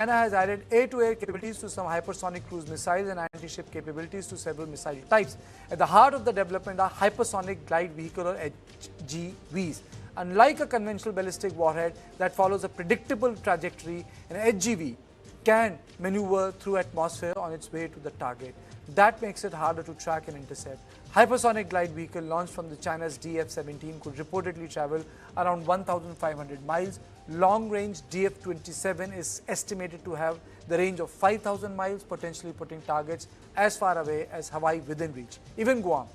China has added air-to-air capabilities to some hypersonic cruise missiles and anti-ship capabilities to several missile types. At the heart of the development are hypersonic glide vehicle or HGVs. Unlike a conventional ballistic warhead that follows a predictable trajectory, an HGV can maneuver through atmosphere on its way to the target. That makes it harder to track and intercept. Hypersonic glide vehicle launched from the China's DF-17 could reportedly travel around 1,500 miles. Long-range DF-27 is estimated to have the range of 5,000 miles, potentially putting targets as far away as Hawaii within reach, even Guam.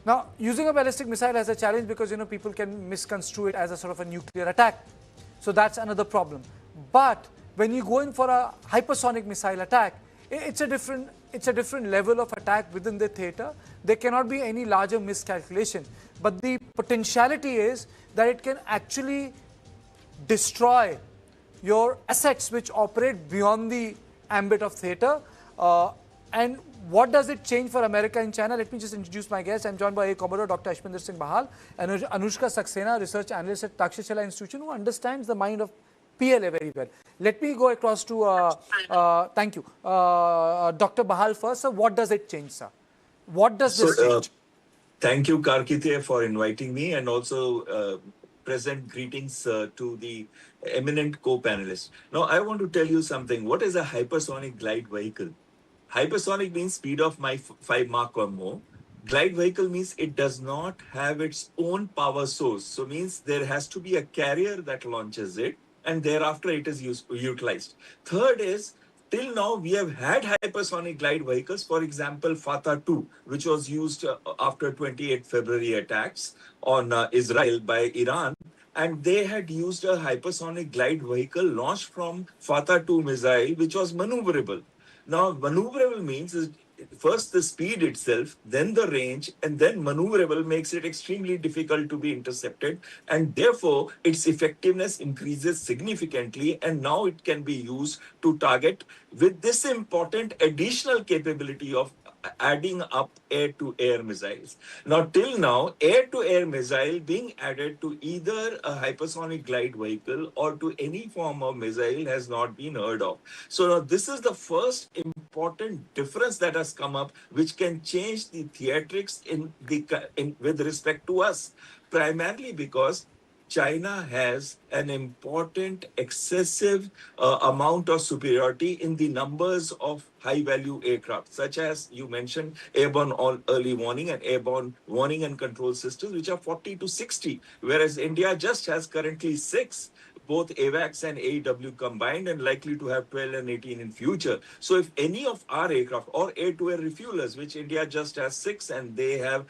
Now, using a ballistic missile has a challenge because people can misconstrue it as a sort of a nuclear attack. So that's another problem. But when you go in for a hypersonic missile attack, it's a different level of attack within the theater. There cannot be any larger miscalculation. But the potentiality is that it can actually destroy your assets which operate beyond the ambit of theater. And what does it change for America and China? Let me just introduce my guest. I'm joined by Air Commodore Dr. Ashwinder Singh Bahal and Anushka Saxena, research analyst at Takshashila Institution, who understands the mind of PLA very well. Let me go across to, thank you, Dr. Bahal first. So what does it change, sir? What does this change? Thank you, Karkitya, for inviting me, and also present greetings to the eminent co-panelists. Now, I want to tell you something. What is a hypersonic glide vehicle? Hypersonic means speed of 5 Mach or more. Glide vehicle means it does not have its own power source. So means there has to be a carrier that launches it, and thereafter it is utilized. Third is, till now we have had hypersonic glide vehicles, for example, Fatah-2, which was used after 28 February attacks on Israel by Iran. And they had used a hypersonic glide vehicle launched from Fatah-2 missile, which was maneuverable. Now, maneuverable means first the speed itself, then the range, and then maneuverable makes it extremely difficult to be intercepted. And therefore, its effectiveness increases significantly. And now it can be used to target with this important additional capability of adding up air-to-air missiles. Now, till now, air-to-air missile being added to either a hypersonic glide vehicle or to any form of missile has not been heard of. So now this is the first important difference that has come up, which can change the theatrics with respect to us, primarily because China has an important excessive amount of superiority in the numbers of high-value aircraft, such as you mentioned, airborne early warning and airborne warning and control systems, which are 40 to 60, whereas India just has currently 6. Both AWACS and AEW combined, and likely to have 12 and 18 in future. So if any of our aircraft or air-to-air refuelers, which India just has 6, and they have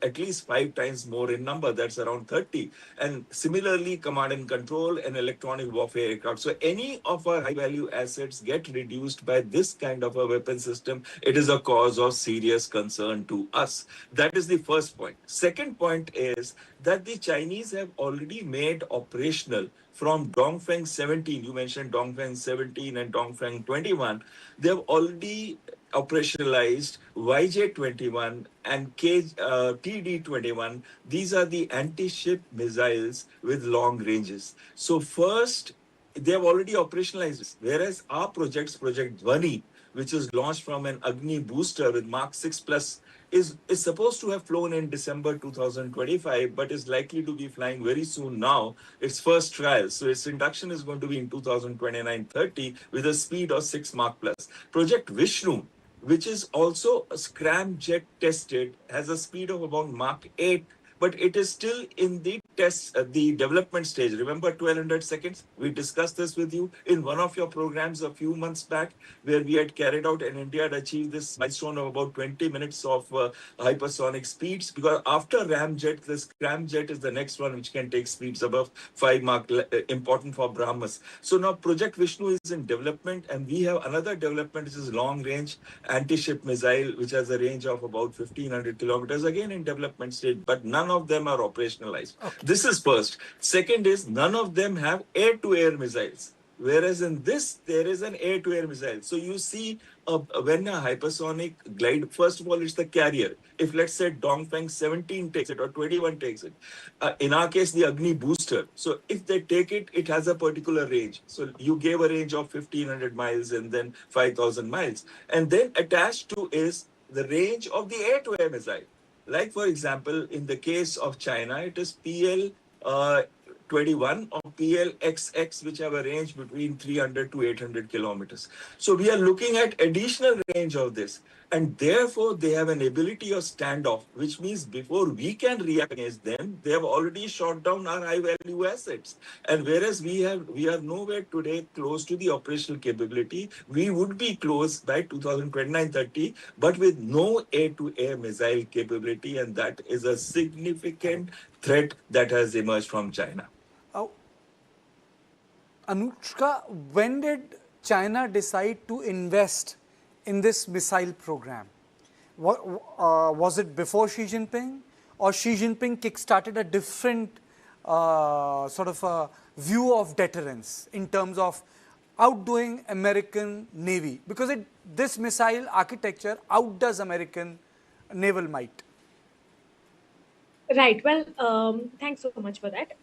at least 5 times more in number, that's around 30. And similarly, command and control and electronic warfare aircraft. So any of our high-value assets get reduced by this kind of a weapon system, it is a cause of serious concern to us. That is the first point. Second point is that the Chinese have already made operational from Dongfeng 17, you mentioned Dongfeng 17 and Dongfeng 21, they have already operationalized YJ-21 and TD-21. These are the anti-ship missiles with long ranges. So first, they have already operationalized this, whereas our Project Dhwani, which is launched from an Agni booster with Mark 6 Plus, is supposed to have flown in December 2025, but is likely to be flying very soon now, its first trial. So its induction is going to be in 2029-30 with a speed of 6 Mach plus. Project Vishnu, which is also a scramjet tested, has a speed of about Mach 8, but it is still in the the development stage. Remember 1200 seconds? We discussed this with you in one of your programs a few months back, where we had carried out and India had achieved this milestone of about 20 minutes of hypersonic speeds, because after ramjet, the scramjet is the next one which can take speeds above 5 Mach, important for BrahMos. So now Project Vishnu is in development, and we have another development which is long range anti-ship missile, which has a range of about 1500 kilometers, again in development stage, but none of them are operationalized. Okay. This is first. Second is, none of them have air-to-air missiles, Whereas in this, there is an air-to-air missile. So you see, when a hypersonic glide, first of all, it's the carrier. If let's say Dongfeng 17 takes it or 21 takes it, in our case, the Agni booster. So if they take it, it has a particular range. So you gave a range of 1500 miles and then 5000 miles. And then attached to is the range of the air-to-air missile. Like, for example, in the case of China, it is PL 21 or PLXX, which have a range between 300 to 800 kilometers. So we are looking at additional range of this. And therefore, they have an ability of standoff, which means before we can react against them, they have already shot down our high-value assets. And whereas we are nowhere today close to the operational capability, we would be close by 2029-30, but with no air-to-air missile capability, and that is a significant threat that has emerged from China. Anushka, when did China decide to invest in this missile program? Was it before Xi Jinping, or Xi Jinping kickstarted a different sort of a view of deterrence in terms of outdoing American Navy? Because this missile architecture outdoes American naval might. Right. Well, thanks so much for that.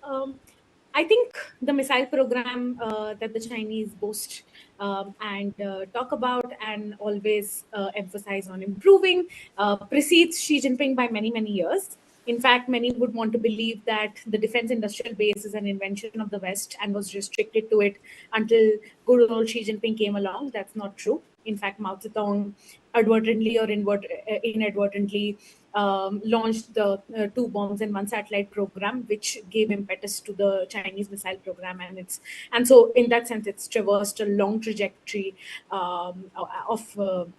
I think the missile program that the Chinese boast and talk about and always emphasize on improving precedes Xi Jinping by many, many years. In fact, many would want to believe that the defense industrial base is an invention of the West and was restricted to it until good old Xi Jinping came along. That's not true. In fact, Mao Zedong advertently or inadvertently launched the 2 bombs and 1 satellite program, which gave impetus to the Chinese missile program, and so in that sense, it's traversed a long trajectory of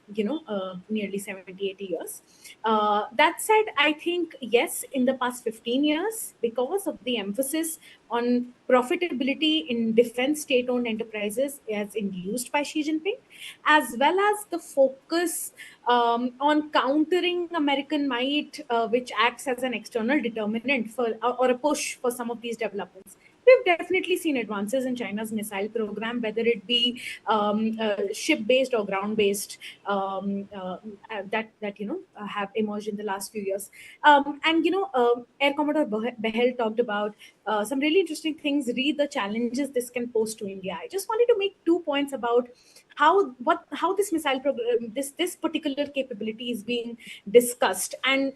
nearly 70-80 years. That said, I think yes, in the past 15 years, because of the emphasis on profitability in defense state-owned enterprises as induced by Xi Jinping, as well as the focus on countering American might, which acts as an external determinant for or a push for some of these developments. We've definitely seen advances in China's missile program, whether it be ship-based or ground-based, that have emerged in the last few years. Air Commodore Behel talked about some really interesting things. Read the challenges this can pose to India. I just wanted to make 2 points about how this missile program, this particular capability is being discussed, and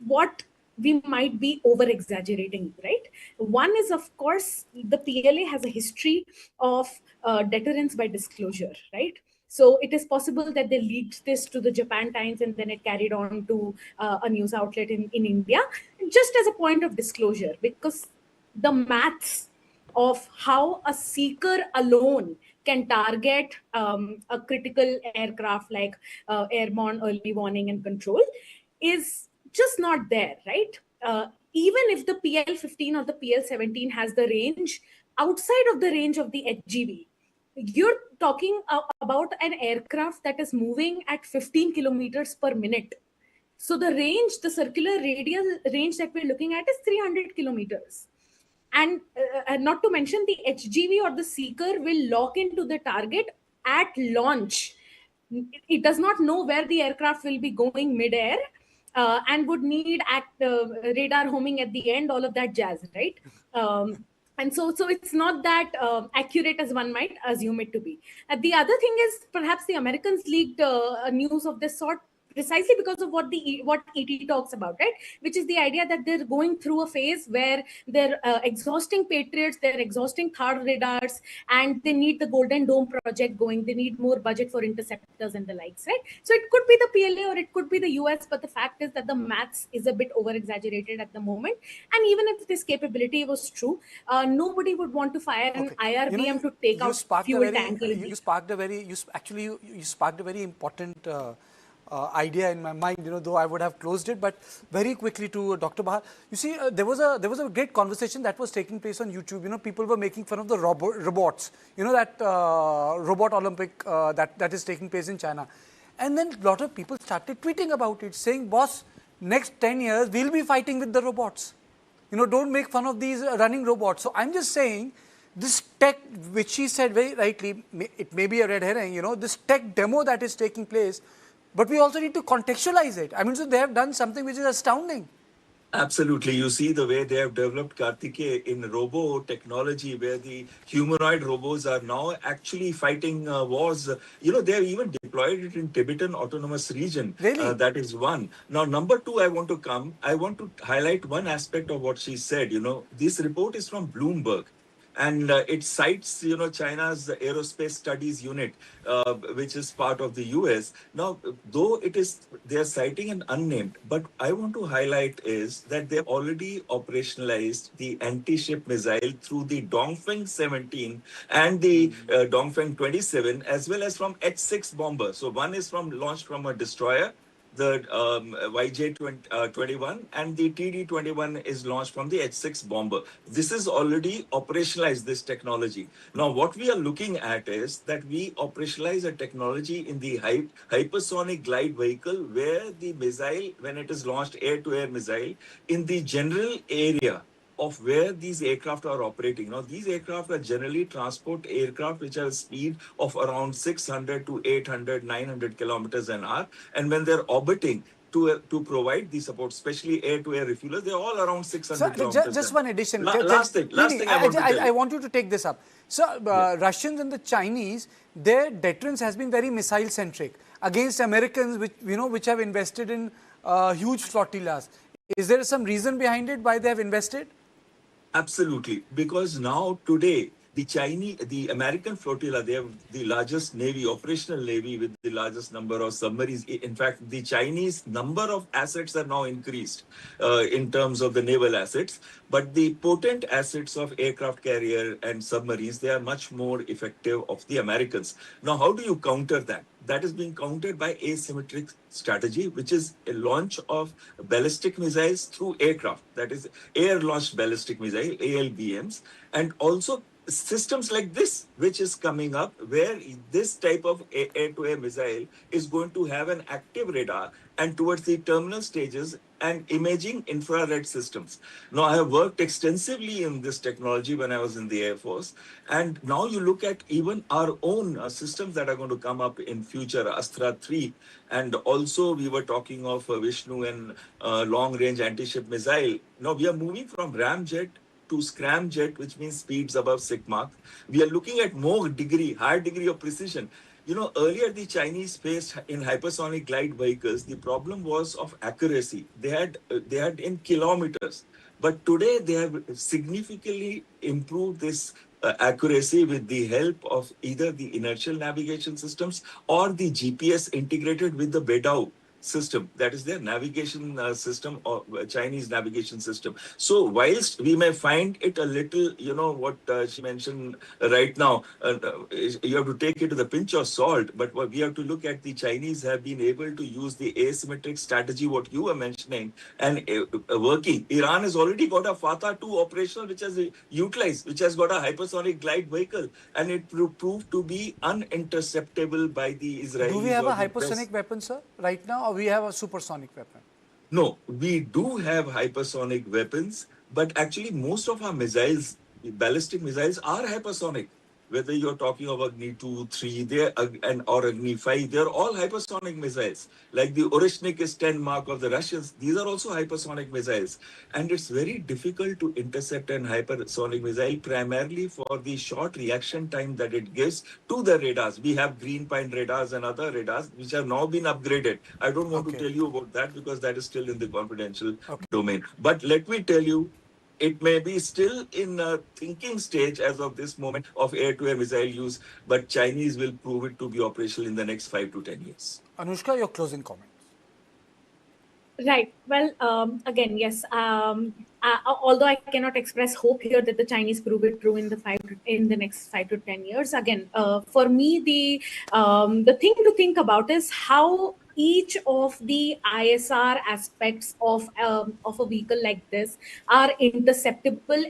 what we might be over exaggerating, right? One is, of course, the PLA has a history of deterrence by disclosure, right? So it is possible that they leaked this to the Japan Times and then it carried on to a news outlet in India, just as a point of disclosure, because the maths of how a seeker alone can target a critical aircraft like airborne early warning and control is just not there, right? Even if the PL-15 or the PL-17 has the range outside of the range of the HGV, you're talking about an aircraft that is moving at 15 kilometers per minute. So the range, the circular radial range that we're looking at is 300 kilometers. And not to mention the HGV or the seeker will lock into the target at launch. It does not know where the aircraft will be going mid-air and would need radar homing at the end, all of that jazz, right? And so it's not that accurate as one might assume it to be. The other thing is perhaps the Americans leaked news of this sort precisely because of what ET talks about, right? Which is the idea that they're going through a phase where they're exhausting Patriots, they're exhausting THAAD radars, and they need the Golden Dome project going. They need more budget for interceptors and the likes, right? So it could be the PLA or it could be the US, but the fact is that the maths is a bit over-exaggerated at the moment. And even if this capability was true, nobody would want to fire an IRBM to take out fuel tanker. You sparked a very important idea in my mind, though I would have closed it, but very quickly to Dr. Bahar. You see, there was a great conversation that was taking place on YouTube. People were making fun of the robots, that robot Olympic that is taking place in China. And then a lot of people started tweeting about it, saying, boss, next 10 years, we'll be fighting with the robots. Don't make fun of these running robots. So I'm just saying this tech, which she said very rightly, it may be a red herring, you know, this tech demo that is taking place, but we also need to contextualize it. I mean, so they have done something which is astounding. Absolutely. You see the way they have developed Kartike in robo technology, where the humanoid robots are now actually fighting wars. You know, they have even deployed it in Tibetan Autonomous Region. Really? That is one. Now, number two, I want to highlight one aspect of what she said. You know, this report is from Bloomberg. And it cites, you know, China's aerospace studies unit, which is part of the US. Now, though they're citing an unnamed, but I want to highlight is that they've already operationalized the anti-ship missile through the Dongfeng 17 and the Dongfeng 27, as well as from H-6 bomber. So one is launched from a destroyer, the YJ-21, and the TD-21 is launched from the H-6 bomber. This is already operationalized, this technology. Now, what we are looking at is that we operationalize a technology in the hypersonic glide vehicle, where the missile, when it is launched, air-to-air missile, in the general area of where these aircraft are operating. Now, these aircraft are generally transport aircraft which have a speed of around 600 to 800, 900 kilometers an hour. And when they're orbiting to provide the support, especially air-to-air refuelers, they're all around 600 So, kilometers. just one addition. Last thing I want you to take this up. So, Russians and the Chinese, their deterrence has been very missile-centric against Americans, which have invested in huge flotillas. Is there some reason behind it why they have invested? Absolutely, because now today the American flotilla, they have the largest navy, operational navy with the largest number of submarines. In fact, the Chinese number of assets are now increased in terms of the naval assets, but the potent assets of aircraft carrier and submarines, they are much more effective of the Americans. Now, how do you counter that? That is being countered by asymmetric strategy, which is a launch of ballistic missiles through aircraft. That is air-launched ballistic missile, ALBMs, and also systems like this, which is coming up, where this type of air-to-air missile is going to have an active radar, and towards the terminal stages, and imaging infrared systems. Now, I have worked extensively in this technology when I was in the Air Force, and now you look at even our own systems that are going to come up in future, Astra 3, and also we were talking of Vishnu and long-range anti-ship missile. Now, we are moving from ramjet to scramjet, which means speeds above Sigma Mach. We are looking at higher degree of precision. You know, earlier the Chinese faced in hypersonic glide vehicles, the problem was of accuracy. They had in kilometers, but today they have significantly improved this accuracy with the help of either the inertial navigation systems or the GPS integrated with the Bedao system, that is their navigation system, or Chinese navigation system. So whilst we may find it a little, you know, what she mentioned right now, you have to take it with a pinch of salt, but what we have to look at, the Chinese have been able to use the asymmetric strategy, what you were mentioning, and working. Iran has already got a Fatah 2 operational, which has utilized, which has got a hypersonic glide vehicle, and it proved to be uninterceptable by the Israelis. Do we have a hypersonic weapon, sir, right now, or we have a supersonic weapon? No, we do have hypersonic weapons, but actually most of our missiles, ballistic missiles, are hypersonic. Whether you're talking of Agni 2, 3, or Agni 5, they're all hypersonic missiles. Like the Oreshnik is-10 Mach of the Russians, these are also hypersonic missiles. And it's very difficult to intercept an hypersonic missile, primarily for the short reaction time that it gives to the radars. We have Green Pine radars and other radars, which have now been upgraded. I don't want to tell you about that because that is still in the confidential domain. But let me tell you, it may be still in a thinking stage as of this moment of air-to-air missile use, but Chinese will prove it to be operational in the next 5 to 10 years. Anushka, your closing comments. Right. Well, again, yes. Although I cannot express hope here that the Chinese prove it true in the next 5 to 10 years. Again, for me, the thing to think about is how each of the ISR aspects of a vehicle like this are interceptable,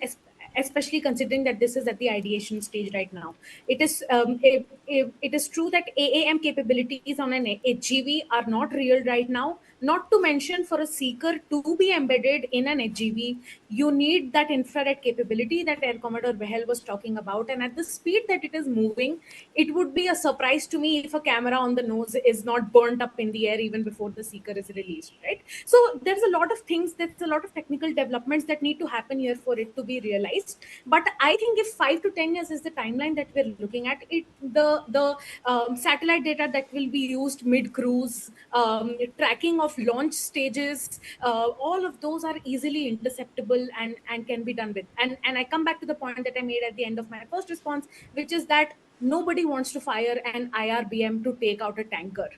especially considering that this is at the ideation stage right now. It is true that AAM capabilities on an HGV are not real right now, Not to mention, for a seeker to be embedded in an HGV, you need that infrared capability that Air Commodore Behel was talking about. And at the speed that it is moving, it would be a surprise to me if a camera on the nose is not burnt up in the air even before the seeker is released, right? So there's a lot of things, there's a lot of technical developments that need to happen here for it to be realized. But I think if 5 to 10 years is the timeline that we're looking at, it the satellite data that will be used mid cruise, tracking of launch stages, all of those are easily interceptable and can be done with. And I come back to the point that I made at the end of my first response, which is that nobody wants to fire an IRBM to take out a tanker.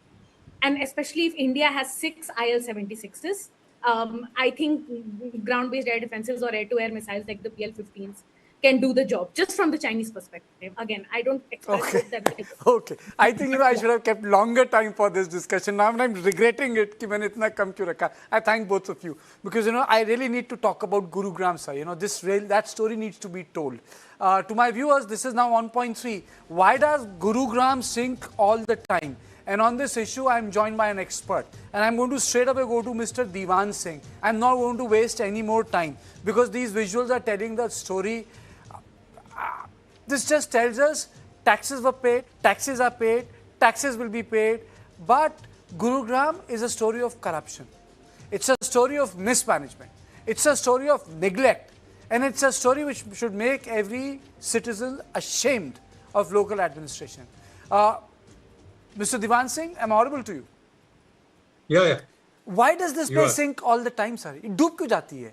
And especially if India has 6 IL-76s, I think ground-based air defenses or air-to-air missiles like the PL-15s can do the job, just from the Chinese perspective. Again, I don't express Okay. hope that they Okay. I think I should have kept longer time for this discussion. Now I'm regretting it कि मैंने इतना कम क्यों रखा. I thank both of you because I really need to talk about Gurugram sir. That story needs to be told. To my viewers, this is now 1.3. Why does Gurugram sink all the time? And on this issue, I'm joined by an expert. And I'm going to straight away go to Mr. Divan Singh. I'm not going to waste any more time because these visuals are telling the story. This just tells us taxes were paid, taxes are paid, taxes will be paid. But Gurugram is a story of corruption. It's a story of mismanagement. It's a story of neglect. And it's a story which should make every citizen ashamed of local administration. Mr. Divan Singh, am I audible to you? Yeah. Why does this place sink all the time, sir? It डूब क्यों जाती है?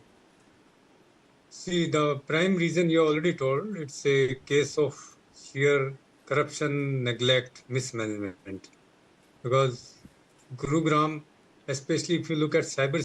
See, the prime reason you already told, it's a case of sheer corruption, neglect, mismanagement. Because Gurugram, especially if you look at cyber